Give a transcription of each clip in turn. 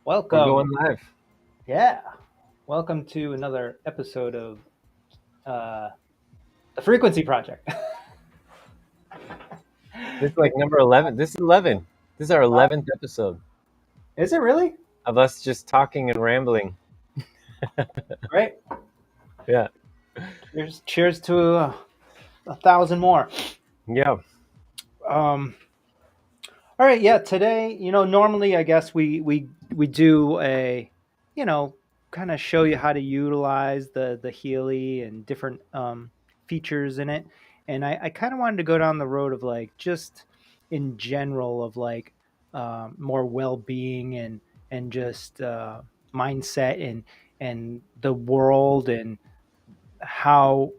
We're Welcome. going live. Yeah. Welcome to another episode of uh, the Frequency Project. This is like number 11. This is 11. This is our Wow. 11th episode Is it really? of us just talking and rambling. Great. Yeah. Cheers to a thousand more. Yeah. Um, all right. Yeah. Today, normally I guess we do a, you know, kind of show you how to utilize the Healy and different features in it. And I kind of wanted to go down the road of like just in general of like more well being and just mindset and the world and how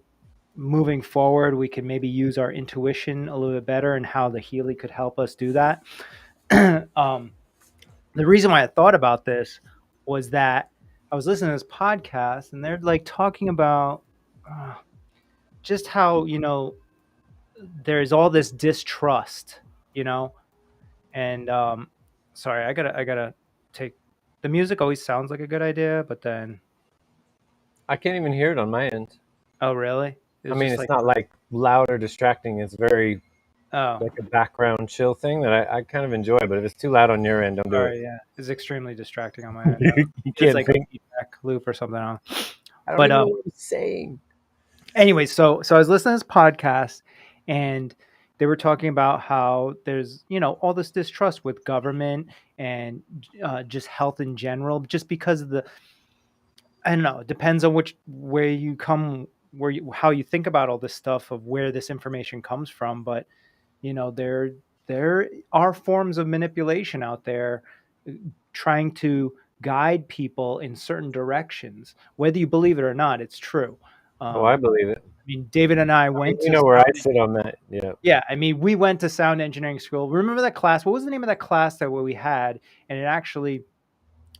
moving forward we can maybe use our intuition a little bit better and how the Healy could help us do that. um, the reason why I thought about this was that I was listening to this podcast and they're like talking about uh, just how there's all this distrust, you know, and sorry, I gotta take the music. Always sounds like a good idea, but then I can't even hear it on my end. oh really? I It's mean, just it's like not like loud or distracting. It's very oh like a background chill thing that I kind of enjoy. But if it's too loud on your end, don't do it. sorry, yeah, it's extremely distracting on my end. I don't know. You It's can't like a think. feedback loop or something. I don't know. I don't But even know what I'm saying. anyway, so I was listening to this podcast and they were talking about how there's all this distrust with government and just health in general, just because of the I don't know. It depends on which where you come, where you how you think about all this stuff of where this information comes from. But there are forms of manipulation out there trying to guide people in certain directions. Whether you believe it or not, it's true. Oh, I Um, believe it. I mean, David and I I mean, went you to know where I sound. sit on that. Yeah. Yeah, I mean, we went to sound engineering school. Remember that class? What was the name of that class that we had? And it actually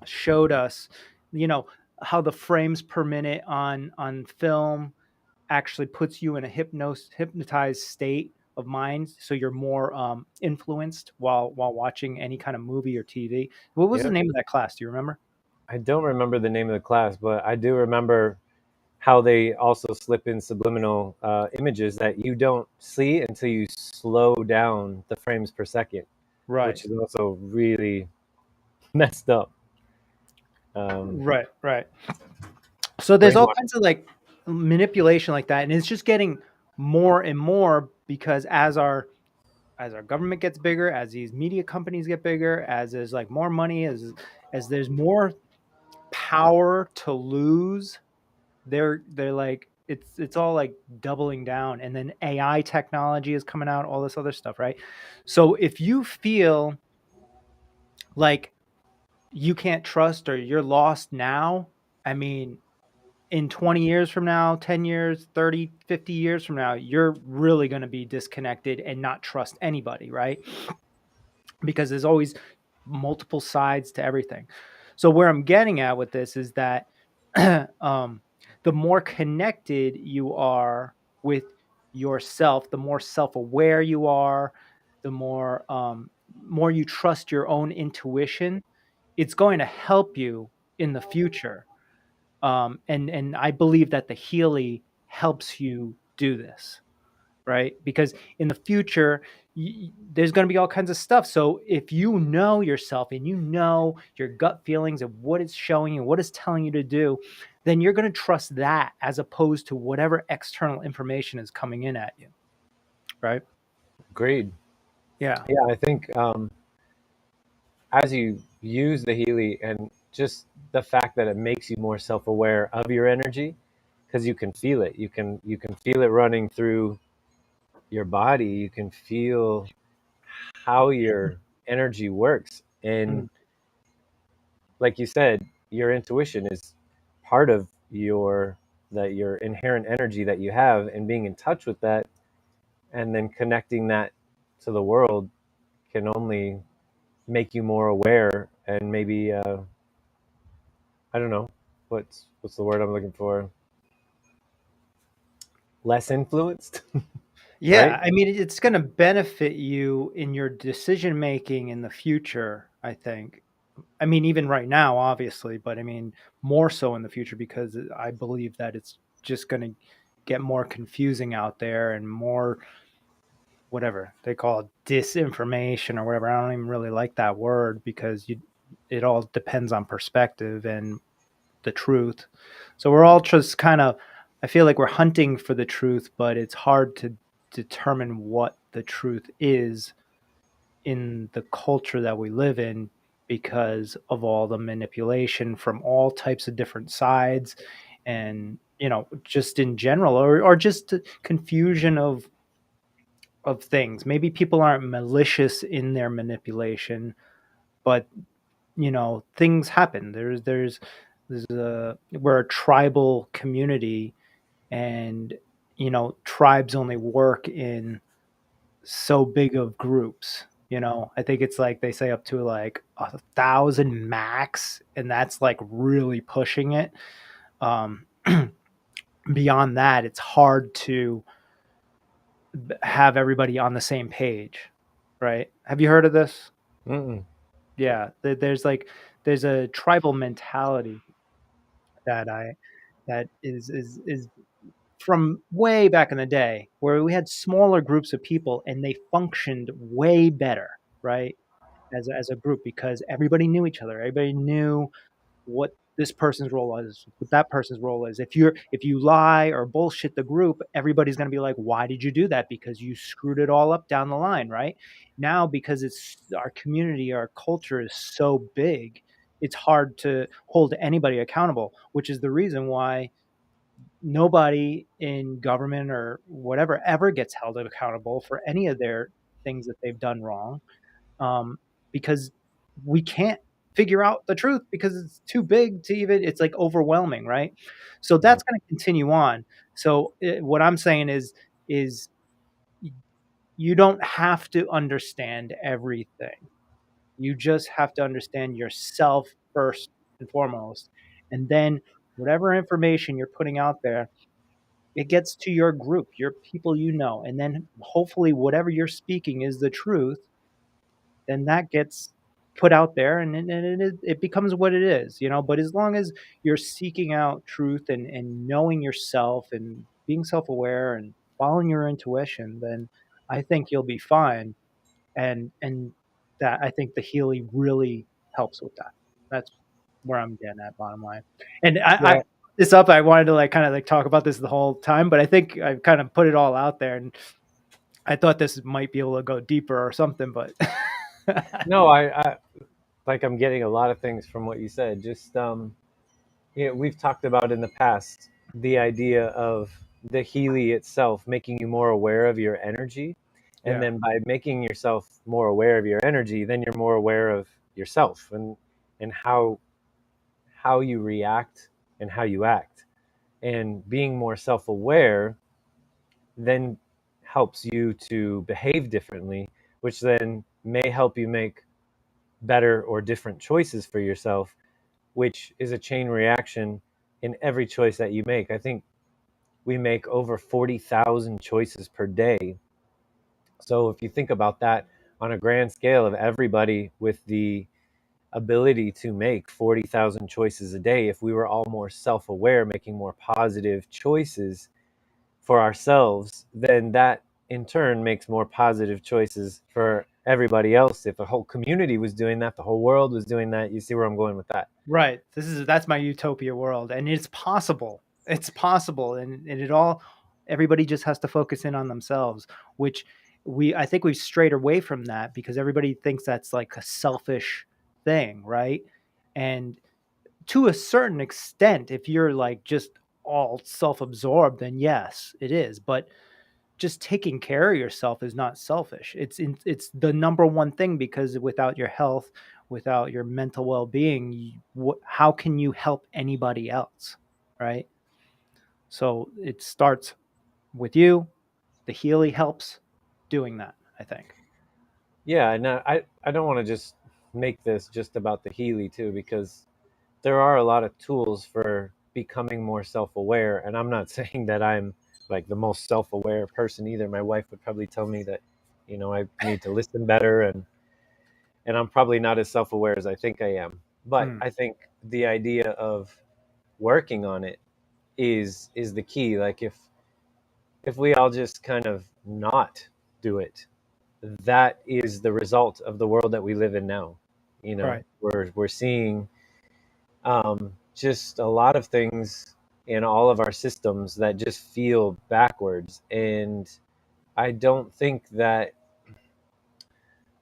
showed us, you know, how the frames per minute on film actually puts you in a hypnotized state of mind, so you're more influenced while watching any kind of movie or TV. What was the Yeah. name of that class? Do you remember? I don't remember the name of the class, but I do remember how they also slip in subliminal images that you don't see until you slow down the frames per second, Right, which is also really messed up. Um, right. So there's all brainwash. kinds of like manipulation like that, and it's just getting more and more because as our government gets bigger, as these media companies get bigger, as there's like more money, as there's more power to lose, they're like it's all like doubling down, and then AI technology is coming out, all this other stuff, right? So if you feel like you can't trust or you're lost now, I mean, in 20 years from now, 10 years, 30, 50 years from now, you're really going to be disconnected and not trust anybody, right? Because there's always multiple sides to everything. So where I'm getting at with this is that um, the more connected you are with yourself, the more self-aware you are, the more you trust your own intuition, it's going to help you in the future. And I believe that the Healy helps you do this, right? Because in the future, there's going to be all kinds of stuff. So if you know yourself and you know your gut feelings of what it's showing you, what it's telling you to do, then you're going to trust that as opposed to whatever external information is coming in at you, right? Agreed. Yeah. Yeah, I think as you use the Healy and just the fact that it makes you more self-aware of your energy, because you can feel it. You can feel it running through your body. You can feel how your energy works, and Mhm. like you said, your intuition is part of your inherent energy that you have, and being in touch with that and then connecting that to the world can only make you more aware and maybe I don't know what's the word I'm looking for, less influenced. Yeah, Right. I mean, it's going to benefit you in your decision making in the future, I think. I mean, even right now, obviously, but I mean, more so in the future because I believe that it's just going to get more confusing out there and more whatever they call it, disinformation or whatever. I don't even really like that word because it all depends on perspective and the truth. So we're all just kind of, I feel like we're hunting for the truth, but it's hard to determine what the truth is in the culture that we live in because of all the manipulation from all types of different sides and just in general or just confusion of things. Maybe people aren't malicious in their manipulation, but things happen. There's a we're a tribal community, and tribes only work in so big of groups. I think it's like they say up to like 1,000 max, and that's like really pushing it. Um, Beyond that, it's hard to have everybody on the same page, right? Have you heard of this? Mm-mm. Yeah, there's a tribal mentality that I that is from way back in the day where we had smaller groups of people and they functioned way better, right? As a group because everybody knew each other. Everybody knew what this person's role is, what that person's role is. If you lie or bullshit the group, everybody's going to be like, "Why did you do that?" Because you screwed it all up down the line, right? Now, because it's our community, our culture is so big, it's hard to hold anybody accountable, which is the reason why nobody in government or whatever ever gets held accountable for any of their things that they've done wrong, because we can't figure out the truth because it's too big to even, it's like overwhelming, right? So Mhm. that's going to continue on. So what I'm saying is you don't have to understand everything. You just have to understand yourself first and foremost, and then whatever information you're putting out there, it gets to your group, your people, and then hopefully whatever you're speaking is the truth, then that gets put out there, and it becomes what it is, but as long as you're seeking out truth and knowing yourself and being self-aware and following your intuition, then I think you'll be fine. And that, I think the Healy really helps with that. That's where I'm getting at, bottom line. And I Yeah. this up, I wanted to like kind of like talk about this the whole time, but I think I've kind of put it all out there, and I thought this might be able to go deeper or something, but No, I like I'm getting a lot of things from what you said. Just we've talked about in the past the idea of the Healy itself making you more aware of your energy, and yeah. then by making yourself more aware of your energy, then you're more aware of yourself and how you react and how you act, and being more self-aware then helps you to behave differently, which then may help you make better or different choices for yourself, which is a chain reaction in every choice that you make. I think we make over 40,000 choices per day. So if you think about that on a grand scale of everybody with the ability to make 40,000 choices a day, if we were all more self aware, making more positive choices for ourselves, then that in turn makes more positive choices for everybody else. If the whole community was doing that, the whole world was doing that. You see where I'm going with that? Right. That's my utopia world, and it's possible. It's possible, and it all, everybody just has to focus in on themselves, which I think we've strayed away from that because everybody thinks that's like a selfish thing, right? And to a certain extent, if you're like just all self-absorbed, then yes, it is. But just taking care of yourself is not selfish. It's the number one thing, because without your health, without your mental well-being, how can you help anybody else, right? So it starts with you. The Healy helps doing that, I think. Yeah, and I don't want to just make this just about the Healy too, because there are a lot of tools for becoming more self-aware, and I'm not saying that I'm like the most self-aware person either. My wife would probably tell me that I need to listen better and I'm probably not as self-aware as I think I am. But Mm, I think the idea of working on it is the key. Like if we all just kind of not do it, that is the result of the world that we live in now. You know, right. we're seeing just a lot of things in all of our systems that just feel backwards, and I don't think that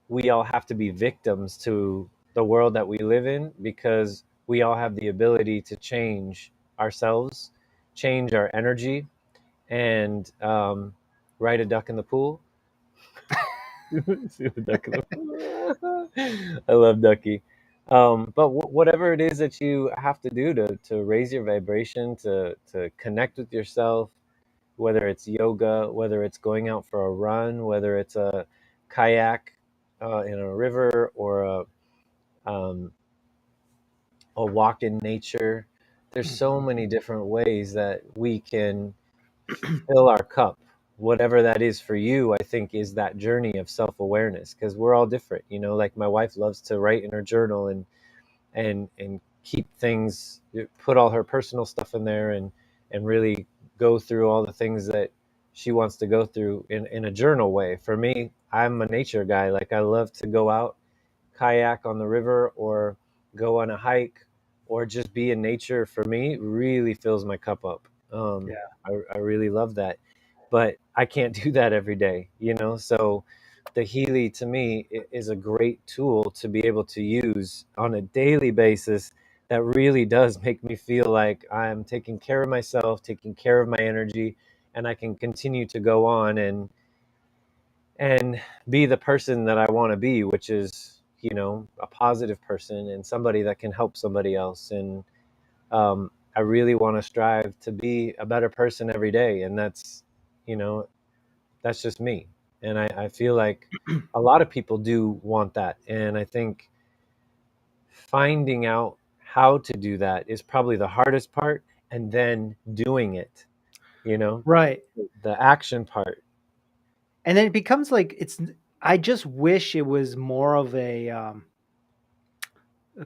we all have to be victims to the world that we live in, because we all have the ability to change ourselves, change our energy, and ride a duck in the pool. See a duck in the pool. I love Ducky. But whatever it is that you have to do to raise your vibration, to connect with yourself, whether it's yoga, whether it's going out for a run, whether it's a kayak in a river, or um, a walk in nature. There's so Mhm. many different ways that we can fill our cup. Whatever that is for you, I think, is that journey of self-awareness, because we're all different. You know, like my wife loves to write in her journal, and keep things, put all her personal stuff in there, and really go through all the things that she wants to go through in a journal way. For me, I'm a nature guy. Like, I love to go out, kayak on the river, or go on a hike, or just be in nature. For me, really fills my cup up. Yeah. I really love that, but I can't do that every day, you know? So the Healy, to me, is a great tool to be able to use on a daily basis, that really does make me feel like I'm taking care of myself, taking care of my energy, and I can continue to go on and be the person that I want to be, which is, you know, a positive person and somebody that can help somebody else. And I really want to strive to be a better person every day. And that's, you know, that's just me. And I feel like a lot of people do want that. And I think finding out how to do that is probably the hardest part, and then doing it, you know, Right. the action part. And then it becomes like I just wish it was more of a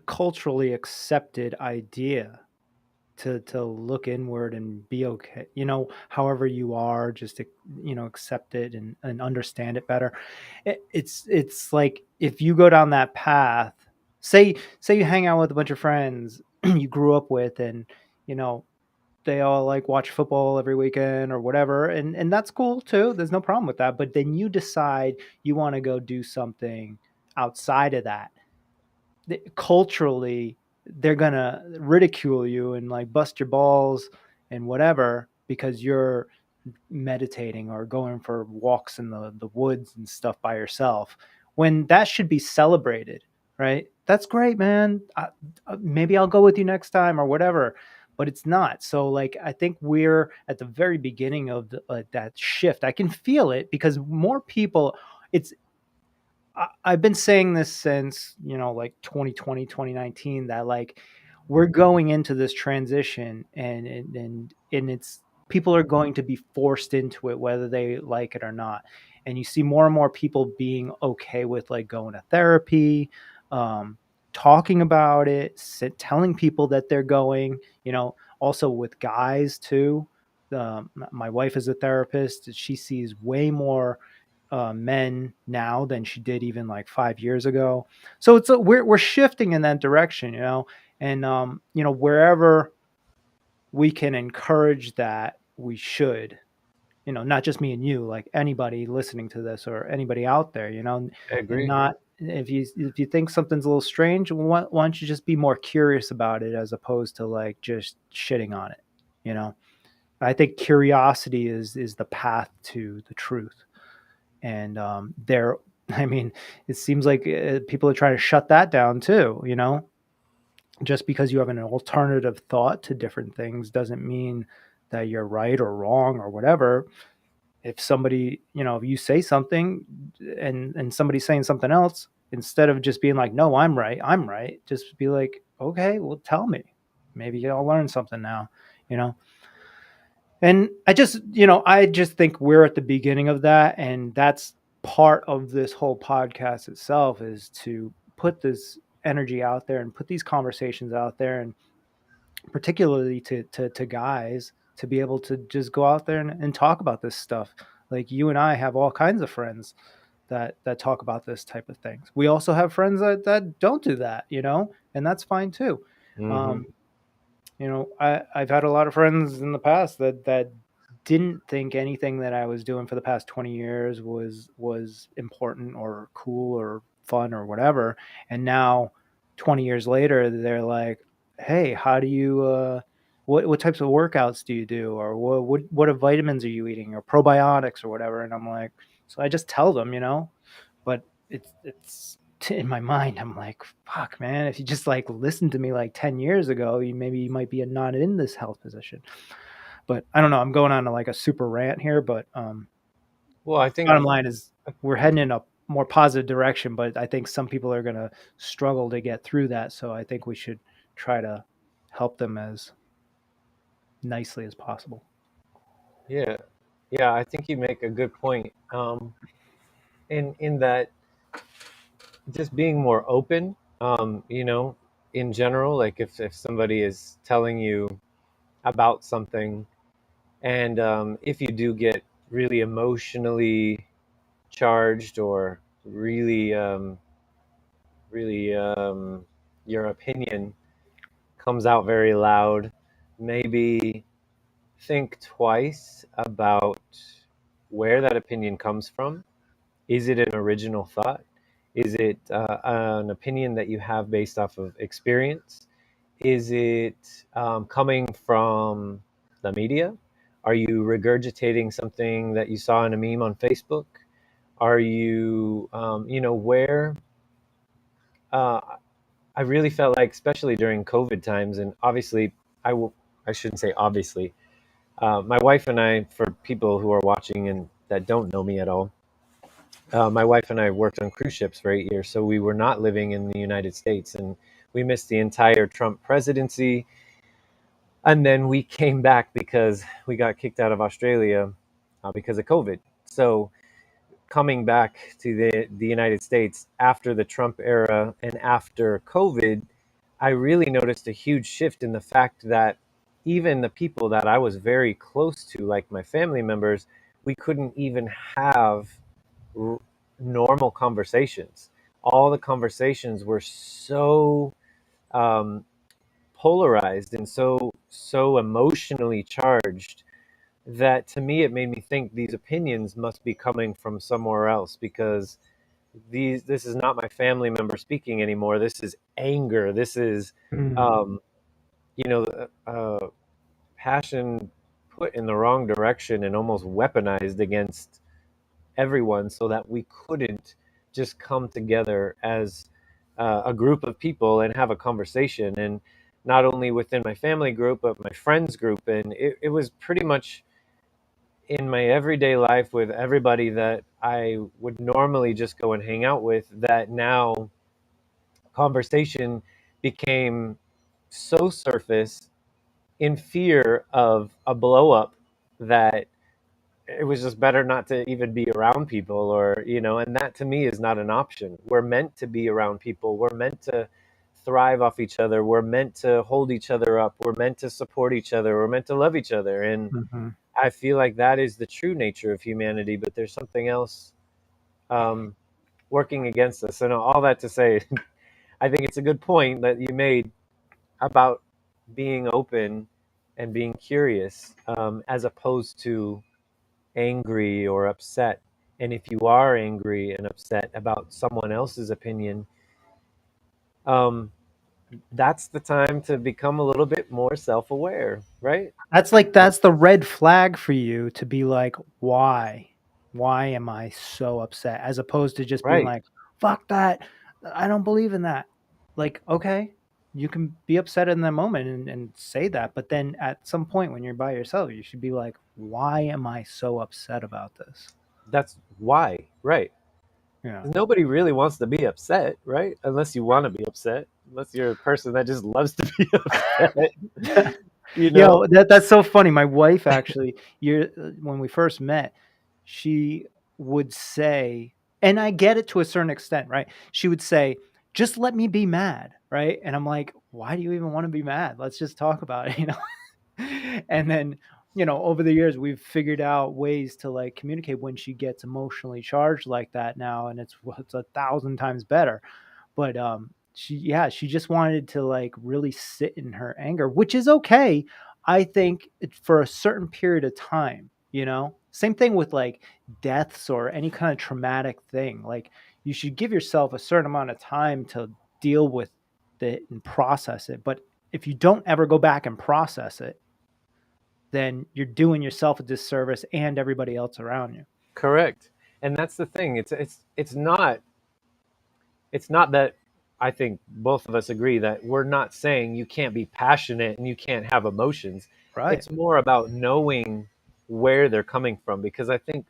culturally accepted idea to look inward and be okay, however you are, just to, accept it and understand it better. It's like, if you go down that path, say you hang out with a bunch of friends you grew up with, and you know they all like watch football every weekend or whatever, and that's cool too, there's no problem with that, but then you decide you want to go do something outside of that. Culturally, they're gonna ridicule you and like bust your balls and whatever, because you're meditating or going for walks in the woods and stuff by yourself, when that should be celebrated, right? That's great, man. Maybe I'll go with you next time or whatever, but it's not. So like, I think we're at the very beginning of that shift. I can feel it because more people, it's I've been saying this since, like 2020, 2019, that like we're going into this transition, and it's people are going to be forced into it whether they like it or not. And you see more and more people being okay with like going to therapy, um, talking about it, telling people that they're going, also with guys too. My wife is a therapist. She sees way more men now than she did even like 5 years ago. So we're shifting in that direction, and wherever we can encourage that, we should, not just me and you, like anybody listening to this or anybody out there, I and agree. not, if you think something's a little strange, why don't you just be more curious about it as opposed to like just shitting on it, you know. I think curiosity is the path to the truth, and there I mean, it seems like people are trying to shut that down too, just because you have an alternative thought to different things doesn't mean that you're right or wrong or whatever. If somebody, if you say something and somebody's saying something else, instead of just being like, no, I'm right, just be like, okay, well, tell me, maybe I'll learn something now, you know. And I just think we're at the beginning of that. And that's part of this whole podcast itself, is to put this energy out there and put these conversations out there, and particularly to guys, to be able to just go out there and talk about this stuff. Like you and I have all kinds of friends that talk about this type of things. We also have friends that don't do that, and that's fine too. Mm-hmm. Um, I've had a lot of friends in the past that didn't think anything that I was doing for the past 20 years was important or cool or fun or whatever. And now 20 years later, they're like, "Hey, how do you what types of workouts do you do, or what vitamins are you eating, or probiotics or whatever?" And I'm like, so I just tell them, but it's in my mind, I'm like, fuck, man, if you just like listened to me like 10 years ago, maybe you might be not in this health position. But I don't know. I'm going on to like a super rant here, but Well, I think bottom line is we're heading in a more positive direction, but I think some people are going to struggle to get through that. So I think we should try to help them as nicely as possible. yeah, yeah, I think you make a good point. In that just being more open, in general, like if somebody is telling you about something, and if you do get really emotionally charged, or really your opinion comes out very loud, maybe think twice about where that opinion comes from. Is it an original thought? Is it an opinion that you have based off of experience? Is it coming from the media? Are you regurgitating something that you saw in a meme on Facebook? Are you, where? Uh, I really felt like, especially during COVID times, and obviously, I shouldn't say obviously. My wife and I, for people who are watching and that don't know me at all, my wife and I worked on cruise ships for 8 years, so we were not living in the United States, and we missed the entire Trump presidency. And then we came back because we got kicked out of Australia because of COVID. So coming back to the United States after the Trump era and after COVID, I really noticed a huge shift in the fact that even the people that I was very close to, like my family members, we couldn't even have r- normal conversations. All the conversations were so um, polarized and so emotionally charged that, to me, it made me think these opinions must be coming from somewhere else, because this is not my family member speaking anymore. This is anger. This is Mm. um, you know passion put in the wrong direction and almost weaponized against everyone, so that we couldn't just come together as a group of people and have a conversation. And not only within my family group, but my friends group. And it was pretty much in my everyday life with everybody that I would normally just go and hang out with, that now conversation became so surface, in fear of a blow up, that it was just better not to even be around people. Or and that, to me, is not an option. We're meant to be around people. We're meant to thrive off each other. We're meant to hold each other up. We're meant to support each other. We're meant to love each other. And Hmm. I feel like that is the true nature of humanity, but there's something else um, working against us. And all that to say, I think it's a good point that you made about being open and being curious, as opposed to angry or upset. And if you are angry and upset about someone else's opinion, um, that's the time to become a little bit more self aware, right? That's the red flag for you to be like, why am I so upset, as opposed to just being Right. like, fuck that, I don't believe in that. Like, okay, you can be upset in that moment and say that, but then at some point when you're by yourself, you should be like, why am I so upset about this? That's why. Right. Yeah. Nobody really wants to be upset, right? Unless you want to be upset. Unless you're a person that just loves to be upset, you know? Yo, that's so funny. My wife actually, when we first met, she would say, and I get it to a certain extent, right? She would say, just let me be mad, right? And I'm like, why do you even want to be mad? Let's just talk about it, you know? And then, over the years, we've figured out ways to like communicate when she gets emotionally charged like that now, and it's 1,000 times better. But she just wanted to like really sit in her anger, which is okay. I think for a certain period of time, same thing with like deaths or any kind of traumatic thing. Like, you should give yourself a certain amount of time to deal with it and process it. But if you don't ever go back and process it, then you're doing yourself a disservice and everybody else around you. Correct. And that's the thing. It's not that I think both of us agree that we're not saying you can't be passionate and you can't have emotions. Right. It's more about knowing where they're coming from, because I think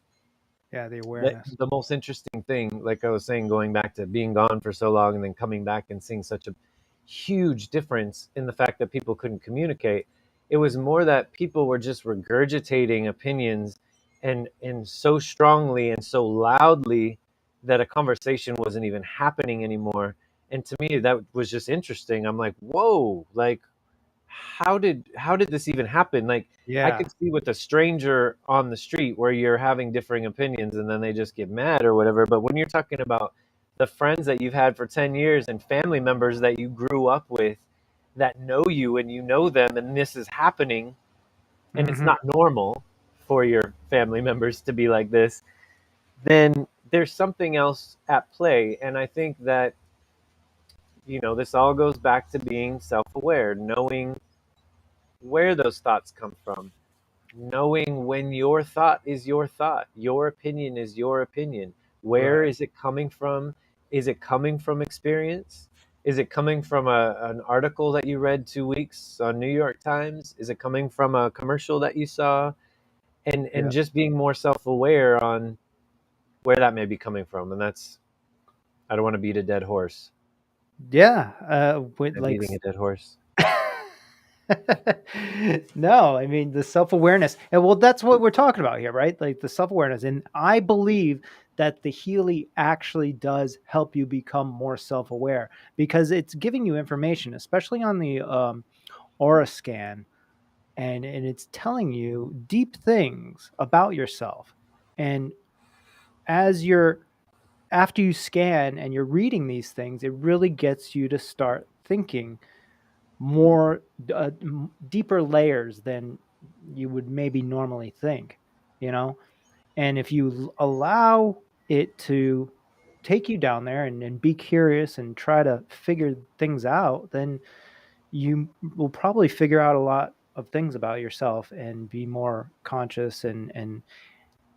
Yeah, the that awareness. the most interesting thing, like I was saying, going back to being gone for so long and then coming back and seeing such a huge difference in the fact that people couldn't communicate, it was more that people were just regurgitating opinions and so strongly and so loudly that a conversation wasn't even happening anymore. And to me, that was just interesting. I'm like, whoa, like how did this even happen? Like, I Yeah. could see with a stranger on the street where you're having differing opinions and then they just get mad or whatever. But when you're talking about the friends that you've had for 10 years and family members that you grew up with that know you and you know them, and this is happening, and it's Hmm. not normal for your family members to be like this, then there's something else at play. And I think that, this all goes back to being self aware, knowing where those thoughts come from, knowing when your thought is your thought, your opinion is your opinion. Where Right. is it coming from? Is it coming from experience? Is it coming from an article that you read 2 weeks on New York Times? Is it coming from a commercial that you saw? And Yeah. just being more self-aware on where that may be coming from. And that's, I don't want to beat a dead horse. Yeah. With I'm like beating a dead horse. no, I mean the self-awareness. And well, that's what we're talking about here, right? Like the self-awareness. And I believe that the Healy actually does help you become more self-aware because it's giving you information, especially on the aura scan, and it's telling you deep things about yourself. And as you're after you scan and you're reading these things, it really gets you to start thinking more deeper layers than you would maybe normally think, you know? And if you allow it to take you down there and be curious and try to figure things out, then you will probably figure out a lot of things about yourself and be more conscious and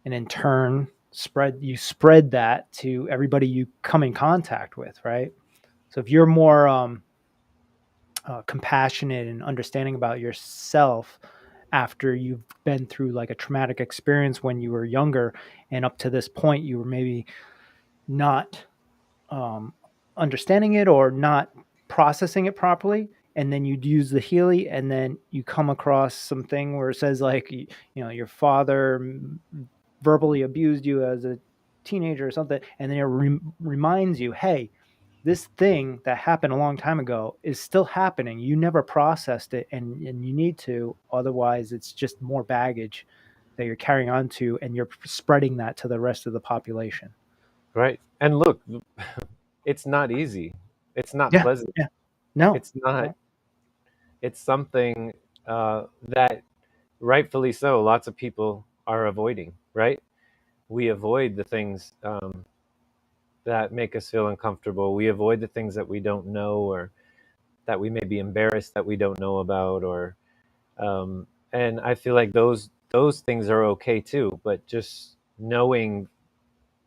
in turn spread that to everybody you come in contact with, right? So if you're more compassionate and understanding about yourself after you've been through like a traumatic experience when you were younger, and up to this point you were maybe not um, understanding it or not processing it properly, and then you'd use the Healy, and then you come across something where it says like your father verbally abused you as a teenager or something, and then it reminds you, hey, this thing that happened a long time ago is still happening. You never processed it, and you need to. Otherwise, it's just more baggage that you're carrying on to, and you're spreading that to the rest of the population. Right. And look, it's not easy. It's not Yeah. pleasant. Yeah. No. It's not. No. It's something that rightfully so, lots of people are avoiding, right? We avoid the things that make us feel uncomfortable. We avoid the things that we don't know, or that we may be embarrassed that we don't know about, or and I feel like those things are okay too. But just knowing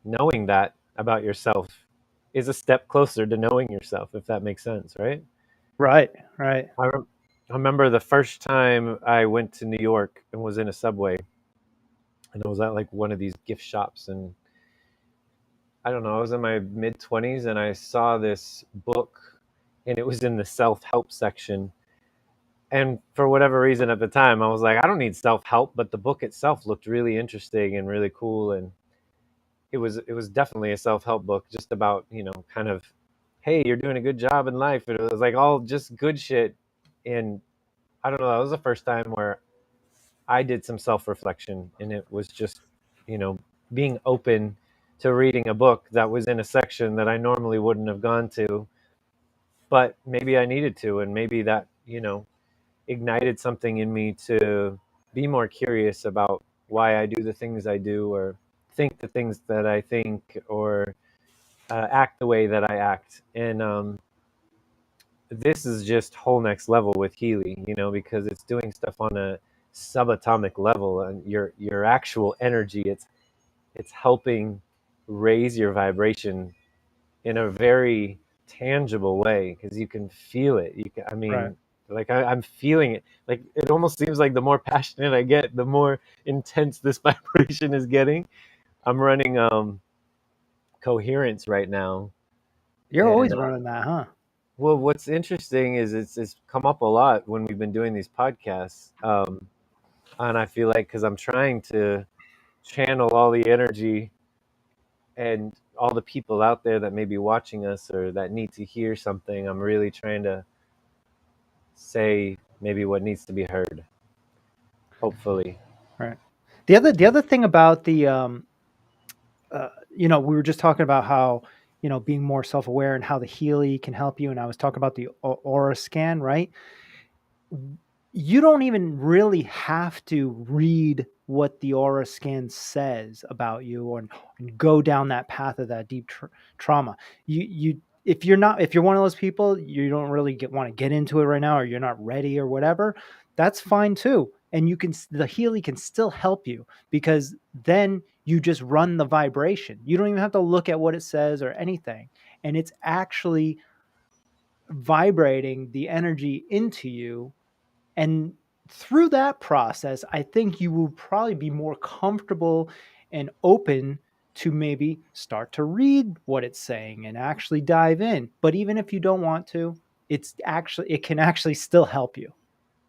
that about yourself is a step closer to knowing yourself, if that makes sense, right? Right. Right. I, rem- I remember the first time I went to New York and was in a subway, and I was at like one of these gift shops, and I don't know, I was in my mid 20s and I saw this book, and it was in the self-help section. And for whatever reason at the time, I was like, I don't need self-help, but the book itself looked really interesting and really cool. And it was definitely a self-help book, just about, kind of hey, you're doing a good job in life. And it was like all just good shit. And I don't know, that was the first time where I did some self-reflection, and it was just, you know, being open to reading a book that was in a section that I normally wouldn't have gone to, but maybe I needed to, and maybe that, ignited something in me to be more curious about why I do the things I do, or think the things that I think, or act the way that I act. And this is just whole next level with Healy, because it's doing stuff on a subatomic level, and your actual energy, it's helping raise your vibration in a very tangible way, because you can feel it. I Right. mean, like I'm feeling it. Like it almost seems like the more passionate I get, the more intense this vibration is getting. I'm running coherence right now, You're and always running that, huh? well, what's interesting is it's come up a lot when we've been doing these podcasts, and I feel like because I'm trying to channel all the energy and all the people out there that may be watching us or that need to hear something, I'm really trying to say maybe what needs to be heard, hopefully. Right. The other thing about we were just talking about how, being more self-aware and how the Healy can help you. And I was talking about the aura scan, right? You don't even really have to read what the aura scan says about you, and go down that path of that deep trauma. If you're one of those people, you don't really want to get into it right now, or you're not ready or whatever, that's fine too. And the Healy can still help you, because then you just run the vibration. You don't even have to look at what it says or anything. And it's actually vibrating the energy into you. And through that process, I think you will probably be more comfortable and open to maybe start to read what it's saying and actually dive in. But even if you don't want to, it can actually still help you.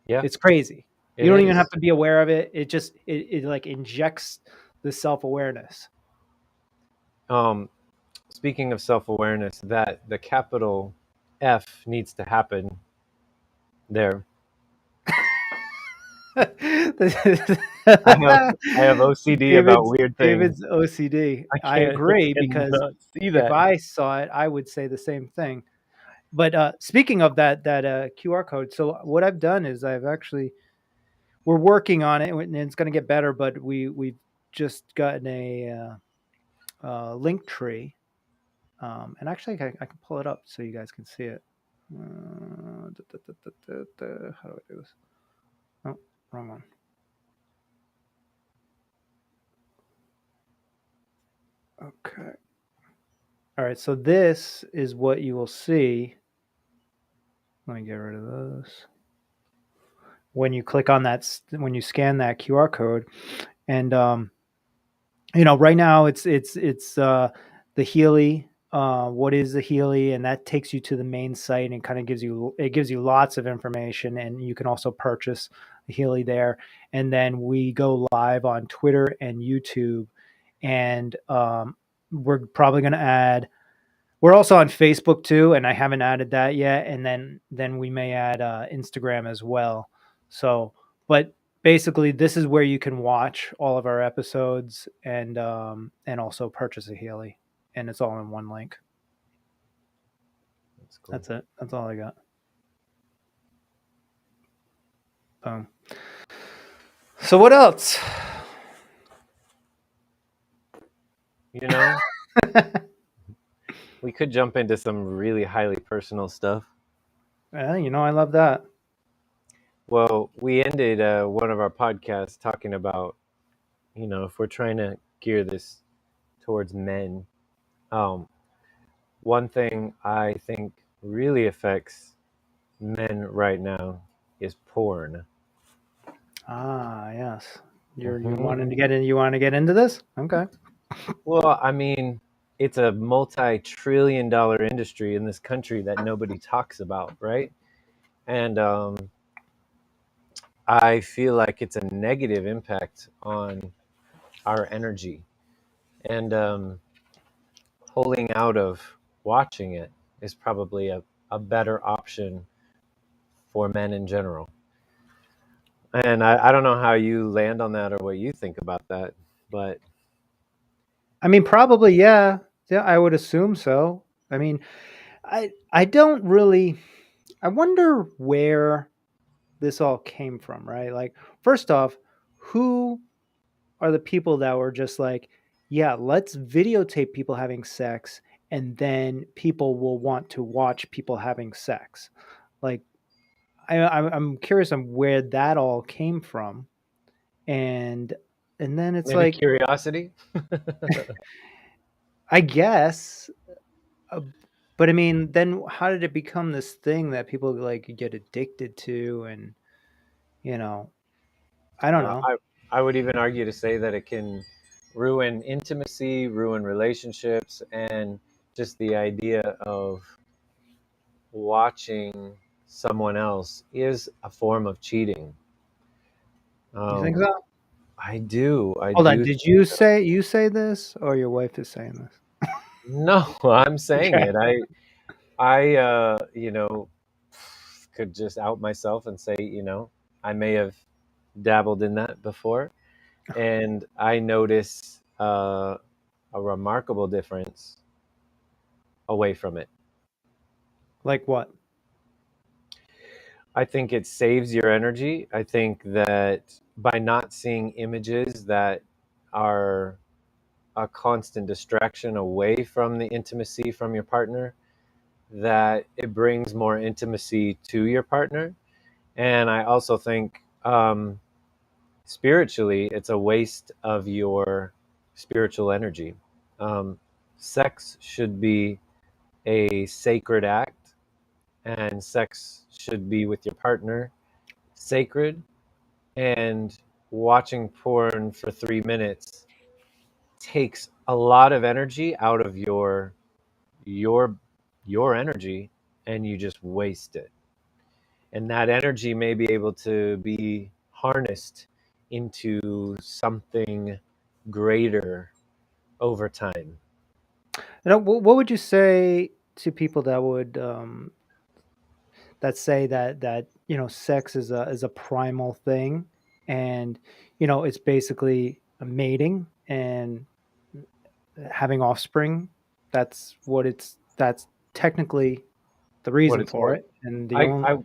Yeah, It's crazy. it You don't even have is. to be aware of it. It like injects the self-awareness. um Speaking of self-awareness, that the capital F needs to happen there. I have OCD about David's weird things. David's OCD. I I can't I agree, because cannot see if that. I saw it, I would say the same thing. But speaking of that QR code, so what I've done is we're working on it, and it's going to get better. But we've just gotten a link tree, and actually I can pull it up so you guys can see it. How do I do this? Oh, wrong one. Okay. All right. So this is what you will see. Let me get rid of this. When you click on when you scan that QR code, and right now it's the Healy. What is the Healy? And that takes you to the main site, and kind of gives you lots of information, and you can also purchase the Healy there. And then we go live on Twitter and YouTube, and we're probably going to add. We're also on Facebook too, and I haven't added that yet. And then we may add Instagram as well. So, but basically, this is where you can watch all of our episodes, and also purchase a Healy, and it's all in one link. That's cool. That's it. That's all I got. Boom. So what else? You know, we could jump into some really highly personal stuff. I love that. Well, we ended one of our podcasts talking about, if we're trying to gear this towards men, um, one thing I think really affects men right now is porn. Ah, yes. You Hmm. wanted to get in. You want to get into this? Okay. Well, I mean, it's a multi-trillion-dollar industry in this country that nobody talks about, right? And I feel like it's a negative impact on our energy, and pulling out of watching it. is probably a better option for men in general. And I don't know how you land on that or what you think about that, but I mean, probably, yeah. Yeah, I would assume so. I mean, I don't really. I wonder where this all came from, right? Like, first off, who are the people that were just like, yeah, let's videotape people having sex, and then people will want to watch people having sex. Like, I'm curious on where that all came from, and then it's maybe like, curiosity. I guess, uh, but I mean, then how did it become this thing that people like get addicted to, and you know, I don't Uh, know. I I would even argue to say that it can ruin intimacy, ruin relationships, and just the idea of watching someone else is a form of cheating. You think Um, so? I do. I Hold on. do Did think so. you say this, or your wife is saying this? No, I'm saying Okay. it. I could just out myself and say, I may have dabbled in that before, and I notice a remarkable difference away from it. Like what? I think it saves your energy. I think that by not seeing images that are a constant distraction away from the intimacy from your partner, that it brings more intimacy to your partner. And I also think spiritually, it's a waste of your spiritual energy. Um, Sex should be a sacred act, and sex should be with your partner sacred. And watching porn for 3 minutes takes a lot of energy out of your your energy, and you just waste it. And that energy may be able to be harnessed into something greater over time. What would you say to people that would that say that sex is a primal thing, and it's basically a mating and having offspring. That's technically the What reason it's for for. it, and the I only. I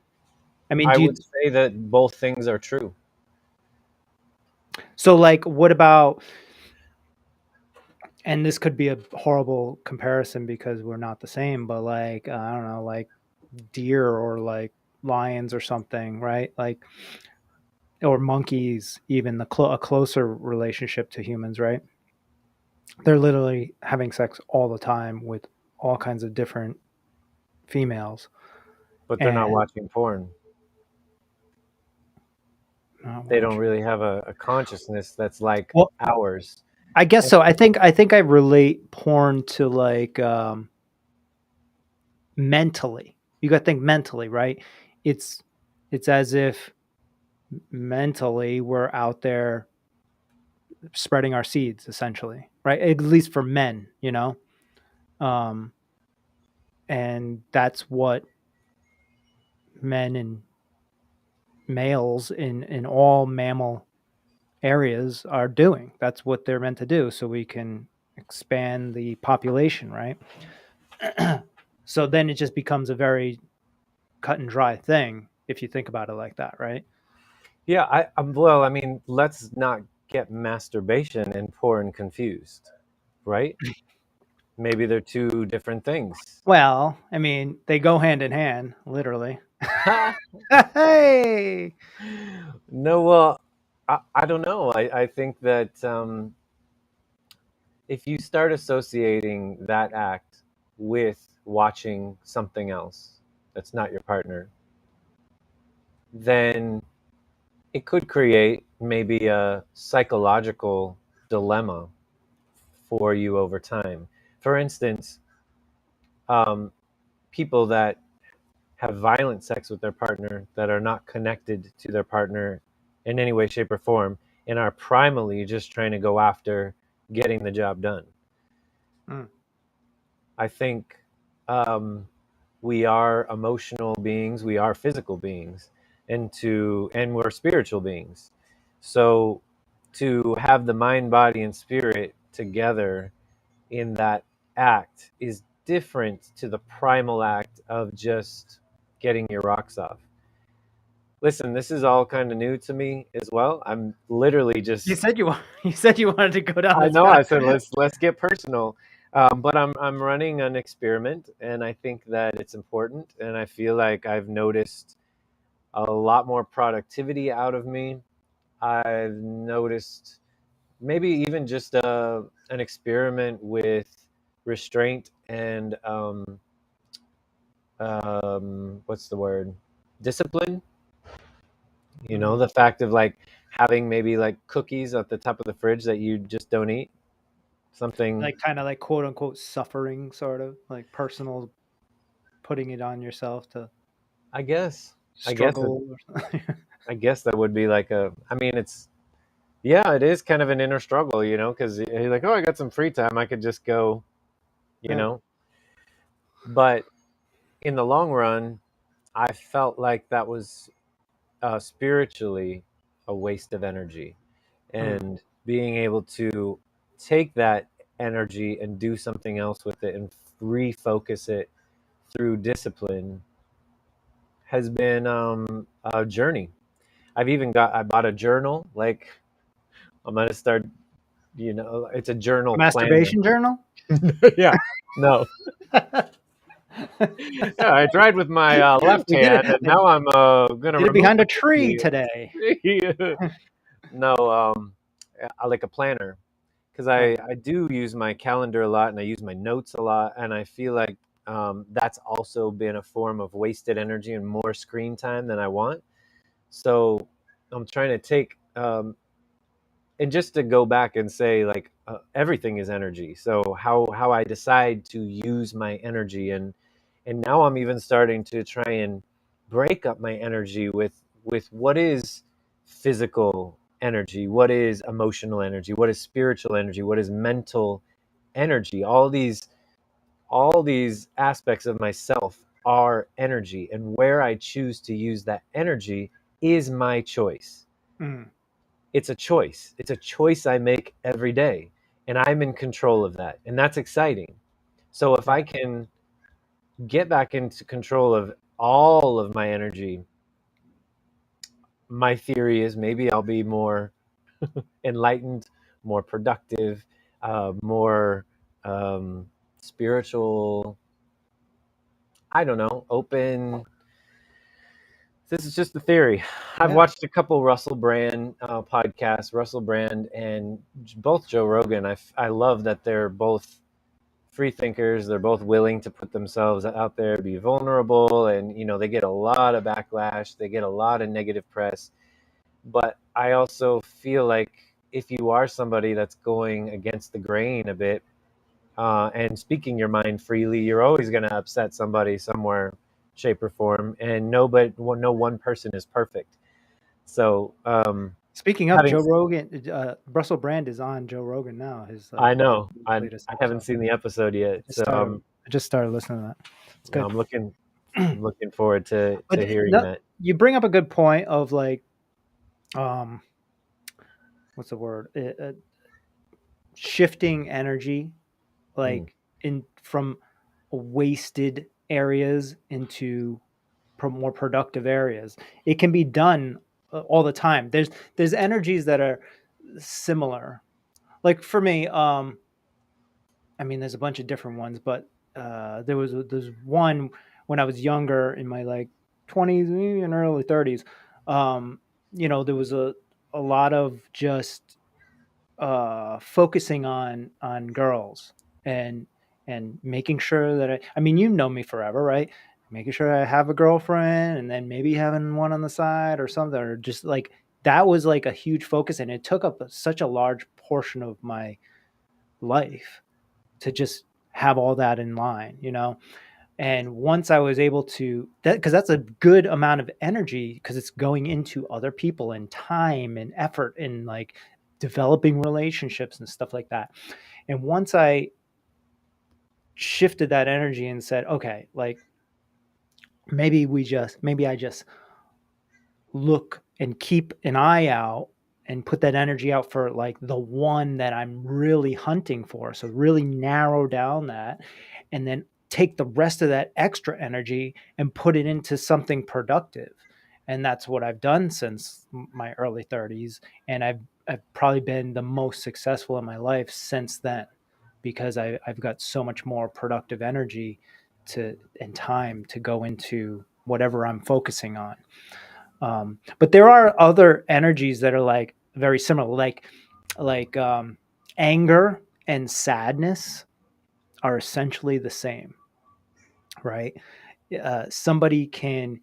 I mean, I do would you? say that both things are true. So, like, what about? And this could be a horrible comparison because we're not the same, but like I don't know, like deer or like lions or something, right? Like, or monkeys, even a closer relationship to humans, right? They're literally having sex all the time with all kinds of different females But they're not and watching porn. not They don't watching. really have a consciousness that's like Well, ours. I guess And so. I think I relate porn to like mentally. You got to think mentally, right? It's it's as if mentally we're out there spreading our seeds essentially, right? At least for men, um, and that's what men and males in all mammal areas are doing. That's what they're meant to do, so we can expand the population, right? So then it just becomes a very cut and dry thing if you think about it like that, right? yeah, well, I mean, let's not get masturbation and porn confused, right? Maybe they're two different things. Well, I mean, they go hand in hand, literally. Hey, No, well, I don't know. I think that if you start associating that act with watching something else that's not your partner, then it could create maybe a psychological dilemma for you over time. For instance, um, people that have violent sex with their partner that are not connected to their partner in any way, shape, or form, and are primally just trying to go after getting the job done. mm, I think um, we are emotional beings, we are physical beings, and we're spiritual beings. So to have the mind, body, and spirit together in that act is different to the primal act of just getting your rocks off. Listen, this is all kind of new to me as well. I'm literally You just, said you you said you wanted to go down I this know, I path. said let's get personal. But I'm running an experiment, and I think that it's important, and I feel like I've noticed a lot more productivity out of me. I've noticed maybe even just an experiment with restraint and what's the word, discipline. You know, Mm. the fact of like having maybe like cookies at the top of the fridge that you just don't eat, something. Like kind of like quote unquote suffering, sort of like personal, putting it on yourself to I guess I guess it, struggle or something. I guess that would be like a, I mean, it's, yeah, it is kind of an inner struggle, you know, because you're like, oh, I got some free time, I could just go, you Yeah. know. But in the long run, I felt like that was spiritually a waste of energy, Mm. and being able to take that energy and do something else with it and refocus it through discipline has been a journey. I bought a journal. Like, I'm gonna start, you know, it's a A journal planner. masturbation journal. Yeah, no, yeah, I tried with my left I did hand, it. and I now I'm gonna did it remove behind the a tree cookie. today. No, I like a planner, because Yeah. I do use my calendar a lot, and I use my notes a lot, and I feel like that's also been a form of wasted energy and more screen time than I want. So I'm trying to take and just to go back and say like everything is energy. So how I decide to use my energy, and now I'm even starting to try and break up my energy with what is physical energy, what is emotional energy, what is spiritual energy, what is mental energy. All these aspects of myself are energy, and where I choose to use that energy is my choice. Mm. It's a choice I make every day, and I'm in control of that, and that's exciting. So if Yeah. I can get back into control of all of my energy, my theory is maybe I'll be more enlightened, more productive, more spiritual, I don't know, open. This is just a theory. I've Yeah. watched a couple Russell Brand podcasts, Russell Brand and both Joe Rogan. I love that they're both free thinkers. They're both willing to put themselves out there, be vulnerable, and they get a lot of backlash. They get a lot of negative press. But I also feel like if you are somebody that's going against the grain a bit, and speaking your mind freely, you're always going to upset somebody somewhere, shape, or form. And no one person is perfect. So, Speaking of having, Joe Rogan, Russell Brand is on Joe Rogan now. His I know, I latest haven't episode. seen the episode yet, so I just started listening to that. It's good. I'm looking forward to But hearing no, that. you bring up a good point of like, um, what's the word? Shifting energy, Mm, like in from wasted areas into more productive areas. It can be done all the time. There's energies that are similar. Like for me, I mean, there's a bunch of different ones, but there's one when I was younger in my like 20s and early 30s. Um, there was a lot of just focusing on girls and making sure that I mean, you know me forever, right? Making sure I have a girlfriend and then maybe having one on the side or something, or just like that was like a huge focus, and it took up such a large portion of my life to just have all that in line. And once I was able to that, because that's a good amount of energy, because it's going into other people and time and effort and like developing relationships and stuff like that. And once I shifted that energy and said, okay, like maybe I just look and keep an eye out and put that energy out for like the one that I'm really hunting for. So really narrow down that and then take the rest of that extra energy and put it into something productive. And that's what I've done since my early 30s. And I've probably been the most successful in my life since then because I've got so much more productive energy to and time to go into whatever I'm focusing on. But there are other energies that are like very similar, like anger and sadness are essentially the same, right? Somebody can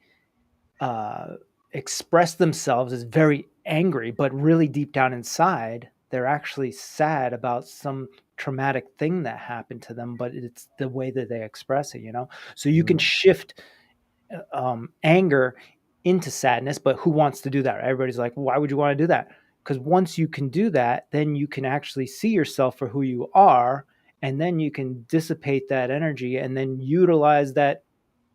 uh, express themselves as very angry, but really deep down inside, they're actually sad about some traumatic thing that happened to them, but it's the way that they express it, you know? So you can Mm. shift anger into sadness, but who wants to do that? Everybody's like, why would you want to do that? Because once you can do that, then you can actually see yourself for who you are, and then you can dissipate that energy and then utilize that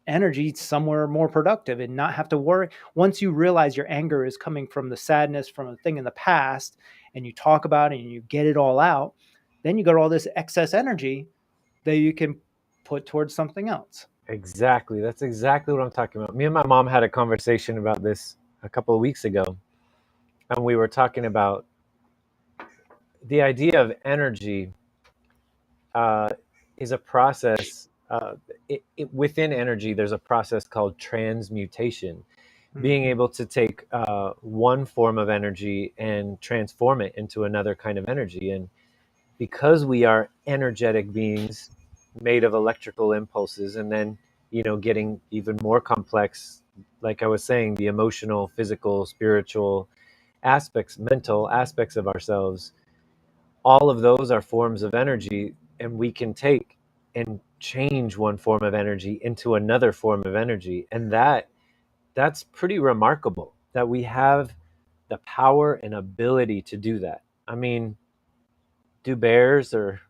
energy somewhere more productive and not have to worry. Once you realize your anger is coming from the sadness from a thing in the past and you talk about it and you get it all out, then you got all this excess energy that you can put towards something else. Exactly. That's exactly what I'm talking about. Me and my mom had a conversation about this a couple of weeks ago, and we were talking about the idea of energy uh, is a process. Within energy, there's a process called transmutation, Mm. being able to take one form of energy and transform it into another kind of energy. And because we are energetic beings made of electrical impulses, and then, getting even more complex, like I was saying, the emotional, physical, spiritual aspects, mental aspects of ourselves, all of those are forms of energy, and we can take and change one form of energy into another form of energy. And that's pretty remarkable that we have the power and ability to do that. I mean, do bears or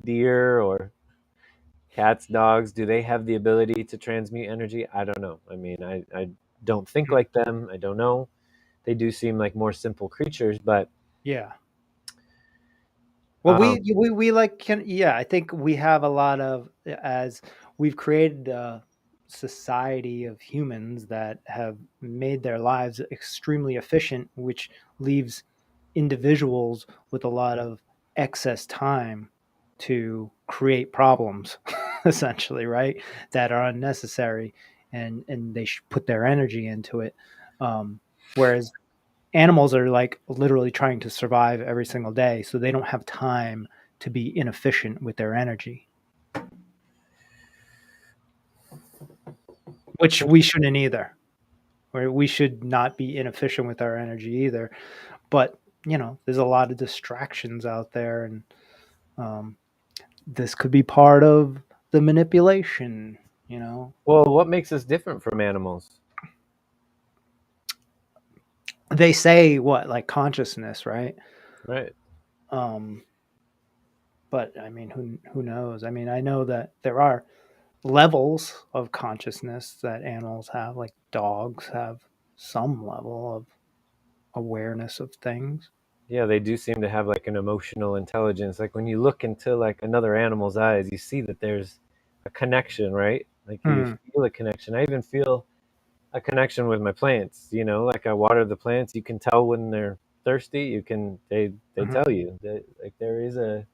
deer or cats, dogs, do they have the ability to transmute energy? I don't know. I mean, I don't think Mm. like them. I don't know. They do seem like more simple creatures, but Yeah. Well, um, we like can yeah, I think we have a lot of as we've created a society of humans that have made their lives extremely efficient, which leaves individuals with a lot of excess time to create problems, essentially, right? That are unnecessary, and they should put their energy into it. Whereas animals are like literally trying to survive every single day, so they don't have time to be inefficient with their energy, which we shouldn't either. Or we should not be inefficient with our energy either. But there's a lot of distractions out there, and um, this could be part of the manipulation. You know, well, what makes us different from animals? they say what like consciousness, right? Right. Um, but I mean, who knows? I mean, I know that there are levels of consciousness that animals have, like dogs have some level of awareness of things. Yeah, they do seem to have like an emotional intelligence. Like when you look into like another animal's eyes, you see that there's a connection, right? Like you Hmm. feel a connection. I even feel a connection with my plants. Like I water the plants. You can tell when they're thirsty. They Hmm. tell you that like there is a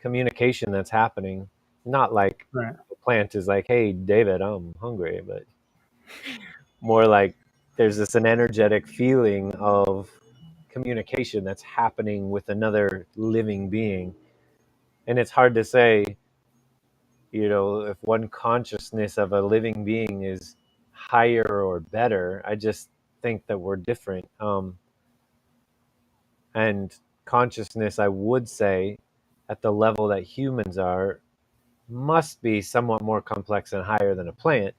communication that's happening. Not like Right. the plant is like, "Hey, David, I'm hungry," but more like there's this an energetic feeling of communication that's happening with another living being. And it's hard to say, if one consciousness of a living being is higher or better. I just think that we're different. And consciousness, I would say, at the level that humans are, must be somewhat more complex and higher than a plant,